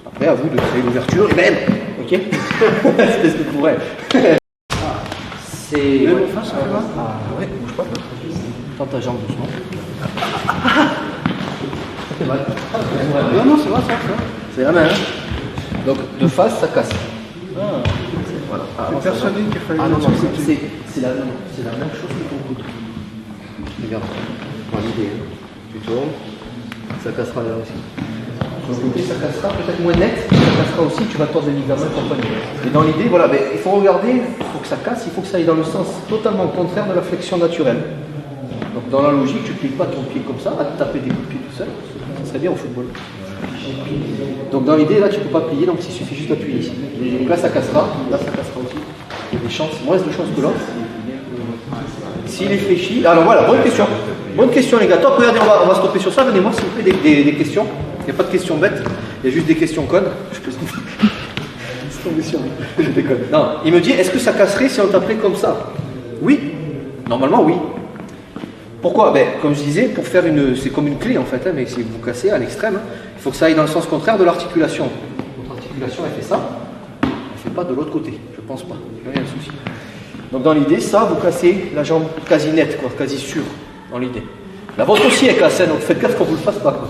Après, à vous de créer l'ouverture et même, ok. C'est ce que pourrait. C'est. Même en face, ça va. Ah ouais, bouge pas. Tends ta jambe doucement. Ça fait mal. Non, non, c'est vrai, ça. C'est la main. Hein. Donc de face, ça casse. Ah. Voilà. T'es persuadé qu'il fallait Ah non, mettre non, sur le côté. c'est la même chose que ton coude. Regarde, voilà l'idée. Hein. Tu tournes, ça cassera là aussi. Sur le côté, ça cassera peut-être moins net, ça cassera aussi, tu vas tordre les ligaments et compagnie. Et dans l'idée, voilà, mais il faut regarder, pour que ça casse, il faut que ça aille dans le sens totalement contraire de la flexion naturelle. Donc dans la logique, tu ne plies pas ton pied comme ça, à te taper des coups de pied tout seul, ça serait bien au football. Donc dans l'idée, là tu ne peux pas plier, donc il suffit juste d'appuyer ici. Donc là ça cassera aussi. Il y a des chances, moins de chances que l'autre. S'il est fléchi, alors voilà, bonne question. Bonne question les gars. Top, regardez, on va stopper sur ça. Donnez-moi s'il vous plaît des questions. Il n'y a pas de questions bêtes, il y a juste des questions connes. Je peux c'est tombé sur moi. Je déconne. Non, il me dit, est-ce que ça casserait si on t'appelait comme ça? Oui, normalement oui. Pourquoi? Ben, comme je disais, pour faire une. C'est comme une clé en fait, hein, mais si vous cassez à l'extrême, hein, il faut que ça aille dans le sens contraire de l'articulation. Votre articulation, elle fait ça, elle ne fait pas de l'autre côté, je pense pas. Il y a un souci. Donc dans l'idée, ça, vous cassez la jambe quasi nette, quoi, quasi sûre, dans l'idée. La vôtre aussi est cassée, donc faites gaffe qu'on ne vous le fasse pas. Quoi.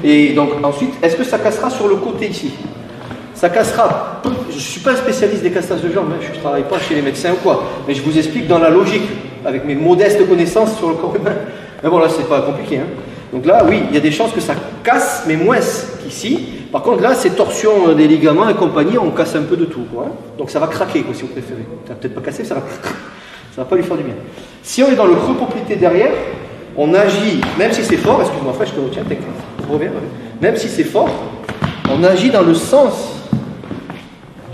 Et donc ensuite, est-ce que ça cassera sur le côté ici? Ça cassera. Je ne suis pas un spécialiste des cassages de jambes, hein, je ne travaille pas chez les médecins ou quoi, mais je vous explique dans la logique, avec mes modestes connaissances sur le corps humain. Mais bon, là, c'est pas compliqué. Hein. Donc là, oui, il y a des chances que ça casse, mais moins qu'ici. Par contre, là, ces torsions des ligaments et compagnie, on casse un peu de tout. Quoi, hein. Donc ça va craquer, quoi, si vous préférez. Ça va peut-être pas casser, ça va pas lui faire du bien. Si on est dans le creux poplité derrière, on agit, même si c'est fort, excuse-moi, frère, je te retiens, t'inquiète, je reviens, même si c'est fort, on agit dans le sens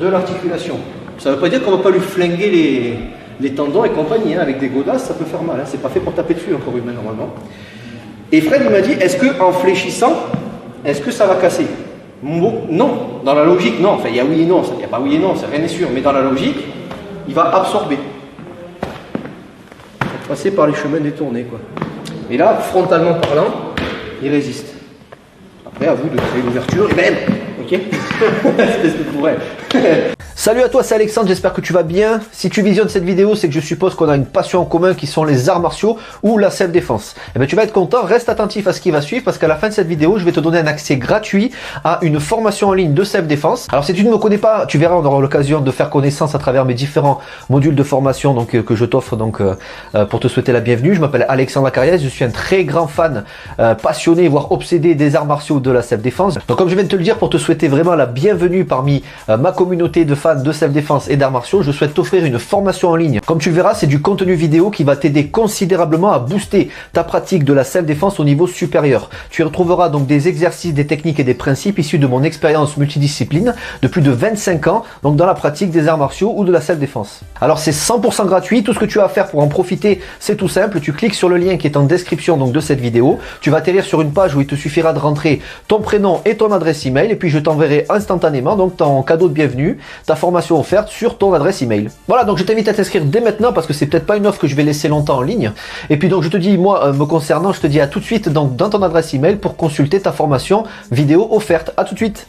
de l'articulation. Ça ne veut pas dire qu'on ne va pas lui flinguer les tendons et compagnie, hein. Avec des godasses, ça peut faire mal, hein. C'est pas fait pour taper dessus, un corps humain, normalement. Et Fred, il m'a dit, est-ce qu'en fléchissant, est-ce que ça va casser? Non, dans la logique, non. Enfin, il y a oui et non, il n'y a pas oui et non, rien n'est sûr, mais dans la logique, il va absorber. Il va passer par les chemins détournés, quoi. Et là, frontalement parlant, il résiste. Après, à vous de créer l'ouverture et même, ok. C'est ce que pourrait. Salut à toi, c'est Alexandre, j'espère que tu vas bien. Si tu visionnes cette vidéo, c'est que je suppose qu'on a une passion en commun qui sont les arts martiaux ou la self-défense. Et bien tu vas être content, reste attentif à ce qui va suivre parce qu'à la fin de cette vidéo, je vais te donner un accès gratuit à une formation en ligne de self-défense. Alors si tu ne me connais pas, tu verras, on aura l'occasion de faire connaissance à travers mes différents modules de formation donc, que je t'offre donc pour te souhaiter la bienvenue. Je m'appelle Alexandre Acariès, je suis un très grand fan, passionné, voire obsédé des arts martiaux de la self-défense. Donc comme je viens de te le dire, pour te souhaiter vraiment la bienvenue parmi ma communauté de fans de self-défense et d'arts martiaux, je souhaite t'offrir une formation en ligne. Comme tu le verras, c'est du contenu vidéo qui va t'aider considérablement à booster ta pratique de la self-défense au niveau supérieur. Tu y retrouveras donc des exercices, des techniques et des principes issus de mon expérience multidiscipline de plus de 25 ans, donc dans la pratique des arts martiaux ou de la self-défense. Alors c'est 100% gratuit, tout ce que tu as à faire pour en profiter, c'est tout simple, tu cliques sur le lien qui est en description donc de cette vidéo, tu vas atterrir sur une page où il te suffira de rentrer ton prénom et ton adresse email et puis je t'enverrai instantanément donc ton cadeau de bienvenue, ta formation offerte sur ton adresse email. Voilà, donc je t'invite à t'inscrire dès maintenant parce que c'est peut-être pas une offre que je vais laisser longtemps en ligne. Et puis donc je te dis, moi me concernant, je te dis à tout de suite donc dans ton adresse email pour consulter ta formation vidéo offerte. À tout de suite.